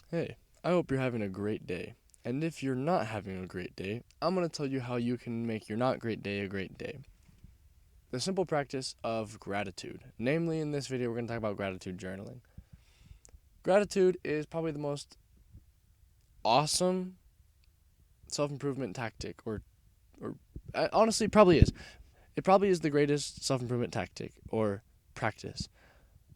Hey, I hope you're having a great day. And if you're not having a great day, I'm going to tell you how you can make your not great day a great day. The simple practice of gratitude. Namely, in this video, we're going to talk about gratitude journaling. Gratitude is probably the most awesome self improvement tactic, or honestly, probably is. It probably is the greatest self improvement tactic or practice.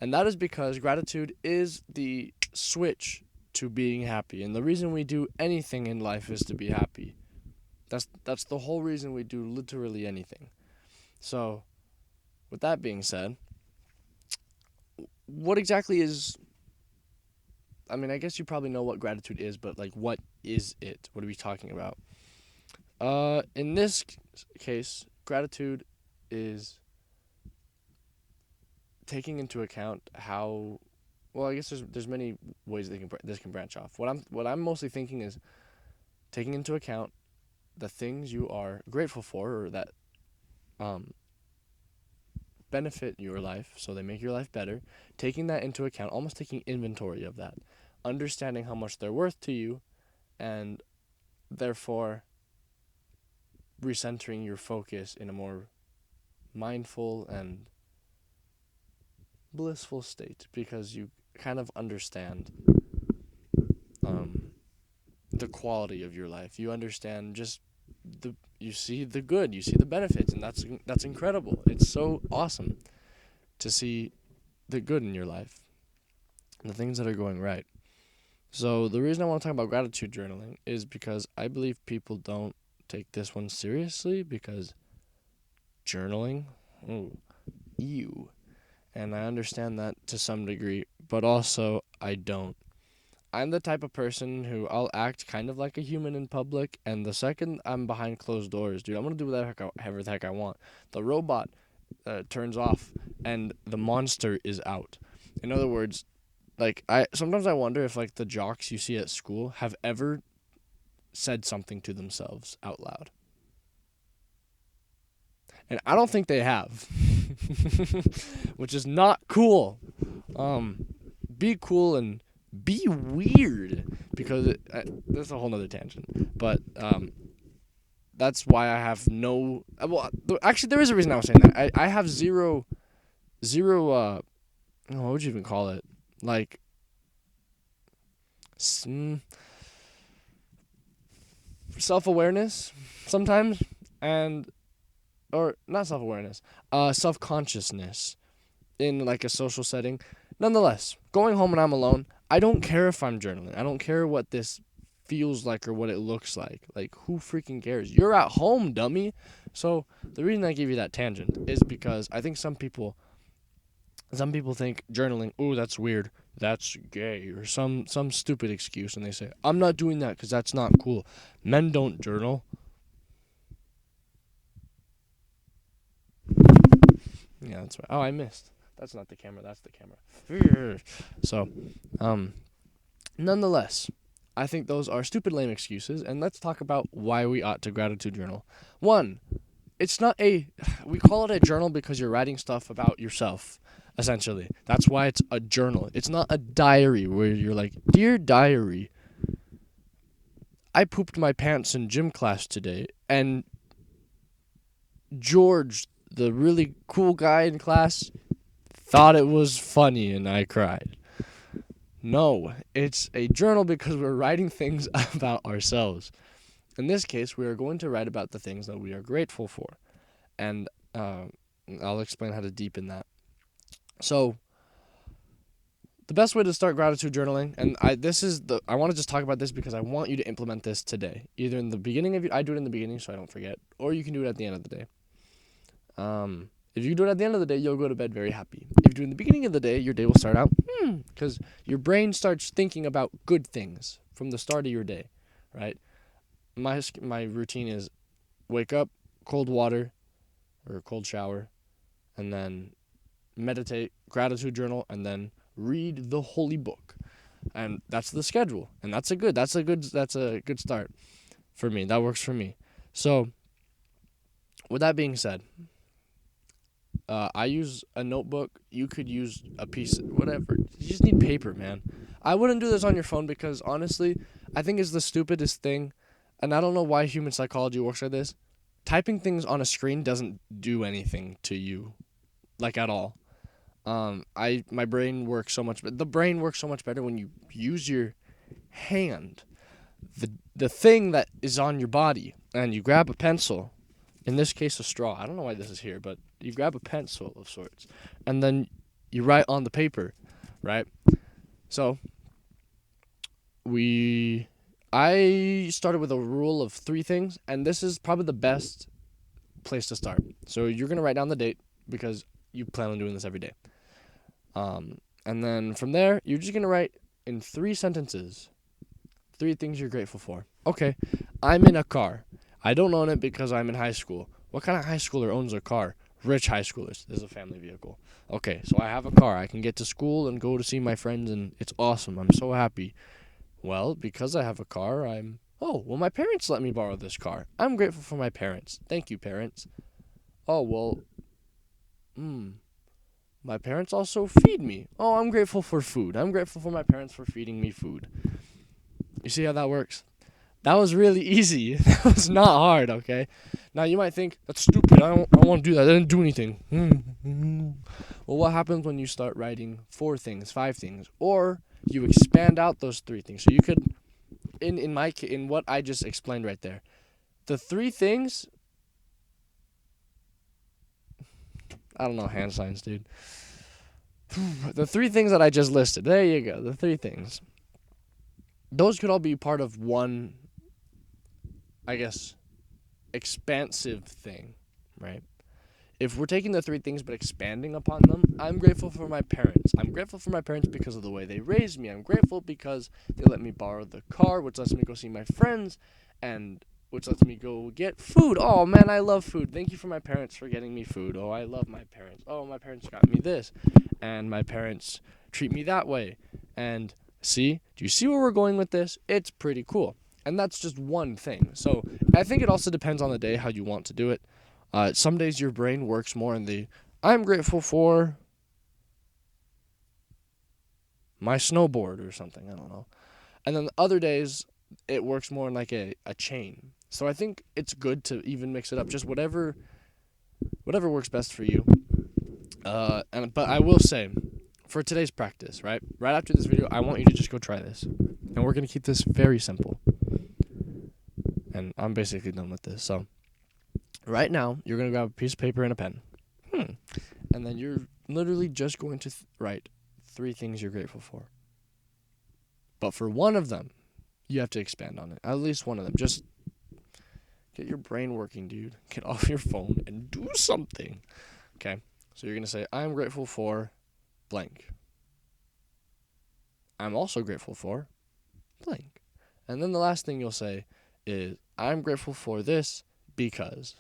And that is because gratitude is the switch to being happy. And the reason we do anything in life is to be happy. That's the whole reason we do literally anything. So, with that being said, what exactly is I mean, I guess you probably know what gratitude is, but like what is it? What are we talking about? In this case, gratitude is taking into account how well, I guess there's many ways this can branch off. What I'm mostly thinking is taking into account the things you are grateful for or that um benefit your life, so they make your life better, taking that into account, almost taking inventory of that, understanding how much they're worth to you, and therefore recentering your focus in a more mindful and blissful state because you kind of understand um, the quality of your life. You understand just you see the good, you see the benefits, and that's incredible. It's so awesome to see the good in your life, the things that are going right. So the reason I want to talk about gratitude journaling is because I believe people don't take this one seriously because journaling, ooh, ew. And I understand that to some degree, but also I don't. I'm the type of person who I'll act kind of like a human in public, and the second I'm behind closed doors, dude, I'm gonna do whatever the heck I want. The robot turns off, and the monster is out. In other words, like I sometimes I wonder if like the jocks you see at school have ever said something to themselves out loud. And I don't think they have. Which is not cool. Um be cool and be weird because that's a whole nother tangent. But that's why I have no well actually there is a reason I was saying that. I have zero what would you even call it? Like self-awareness sometimes and or not self-awareness, self-consciousness in like a social setting. Nonetheless, going home when I'm alone, I don't care if I'm journaling. I don't care what this feels like or what it looks like. Like who freaking cares? You're at home, dummy. So the reason I give you that tangent is because I think some people think journaling, ooh, that's weird, that's gay, or some stupid excuse, and they say I'm not doing that because that's not cool. Men don't journal. Yeah, that's right. Oh, I missed. That's not the camera. That's the camera. So, um, nonetheless, I think those are stupid, lame excuses, and let's talk about why we ought to gratitude journal. One, it's not a. We call it a journal because you're writing stuff about yourself. Essentially, that's why it's a journal. It's not a diary where you're like, dear diary, I pooped my pants in gym class today, and George, the really cool guy in class, thought it was funny and I cried. No, it's a journal because we're writing things about ourselves. In this case, we are going to write about the things that we are grateful for. And I'll explain how to deepen that. So, the best way to start gratitude journaling, and I want to just talk about this because I want you to implement this today. Either in the beginning of I do it in the beginning so I don't forget, or you can do it at the end of the day. If you do it at the end of the day, you'll go to bed very happy. If you do it in the beginning of the day, your day will start out, because your brain starts thinking about good things from the start of your day, right? My routine is wake up, cold water or cold shower, and then meditate, gratitude journal, and then read the holy book. And that's the schedule. And that's a good start for me. That works for me. So, with that being said, I use a notebook. You could use a piece, whatever. You just need paper, man. I wouldn't do this on your phone because honestly, I think it's the stupidest thing, and I don't know why human psychology works like this. Typing things on a screen doesn't do anything to you, like at all. My brain works so much, but the brain works so much better when you use your hand, the thing that is on your body, and you grab a pencil. In this case, a straw. I don't know why this is here, but you grab a pencil of sorts, and then you write on the paper, right? So I started with a rule of 3 things, and this is probably the best place to start. So you're gonna write down the date because you plan on doing this every day. And then from there, you're just gonna write in 3 sentences 3 things you're grateful for. Okay, I'm in a car. I don't own it because I'm in high school. What kind of high schooler owns a car? Rich high schoolers. This is a family vehicle. Okay, so I have a car. I can get to school and go to see my friends, and it's awesome. I'm so happy. Well, because I have a car, my parents let me borrow this car. I'm grateful for my parents. Thank you, parents. Oh, well, my parents also feed me. Oh, I'm grateful for food. I'm grateful for my parents for feeding me food. You see how that works? That was really easy. That was not hard, okay? Now, you might think, that's stupid. I don't want to do that. I didn't do anything. Well, what happens when you start writing 4 things, 5 things? Or you expand out those 3 things. So you could, in what I just explained right there, the 3 things, I don't know hand signs, dude. The 3 things that I just listed, there you go, the 3 things. Those could all be part of one, I guess, expansive thing, right? If we're taking the 3 things but expanding upon them, I'm grateful for my parents. I'm grateful for my parents because of the way they raised me. I'm grateful because they let me borrow the car, which lets me go see my friends, and which lets me go get food. Oh, man, I love food. Thank you for my parents for getting me food. Oh, I love my parents. Oh, my parents got me this, and my parents treat me that way. And see, do you see where we're going with this? It's pretty cool. And that's just one thing. So I think it also depends on the day how you want to do it. Some days your brain works more in the, I'm grateful for my snowboard or something. I don't know. And then other days it works more in like a chain. So I think it's good to even mix it up. Just whatever works best for you. But I will say, for today's practice, right after this video, I want you to just go try this. And we're going to keep this very simple. And I'm basically done with this. So right now, you're going to grab a piece of paper and a pen. And then you're literally just going to write 3 things you're grateful for. But for one of them, you have to expand on it. At least one of them. Just get your brain working, dude. Get off your phone and do something. Okay? So you're going to say, I'm grateful for blank. I'm also grateful for blank. And then the last thing you'll say is, I'm grateful for this because,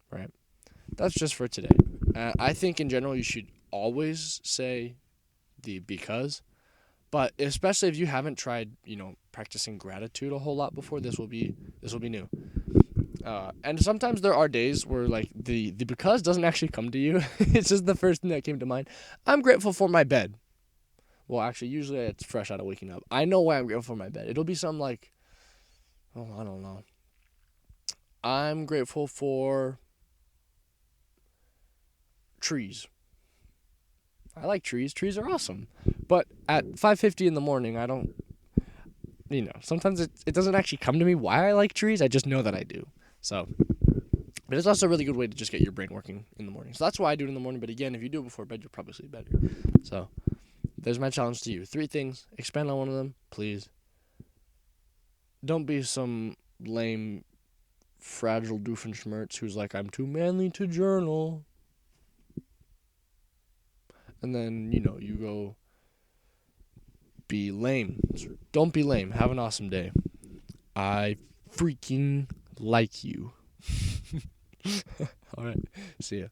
right? That's just for today. I think in general you should always say the because, but especially if you haven't tried, practicing gratitude a whole lot before, this will be new. And sometimes there are days where like the because doesn't actually come to you. It's just the first thing that came to mind. I'm grateful for my bed. Well, actually, usually it's fresh out of waking up. I know why I'm grateful for my bed. It'll be something like, I don't know. I'm grateful for trees. I like trees. Trees are awesome. But at 5:50 in the morning, I don't, sometimes it doesn't actually come to me why I like trees. I just know that I do. So, but it's also a really good way to just get your brain working in the morning. So that's why I do it in the morning. But again, if you do it before bed, you'll probably sleep better. So there's my challenge to you. 3 things. Expand on one of them, please. Don't be some lame, fragile Doofenshmirtz who's like, I'm too manly to journal. And then, you go be lame. Don't be lame. Have an awesome day. I freaking like you. All right. See ya.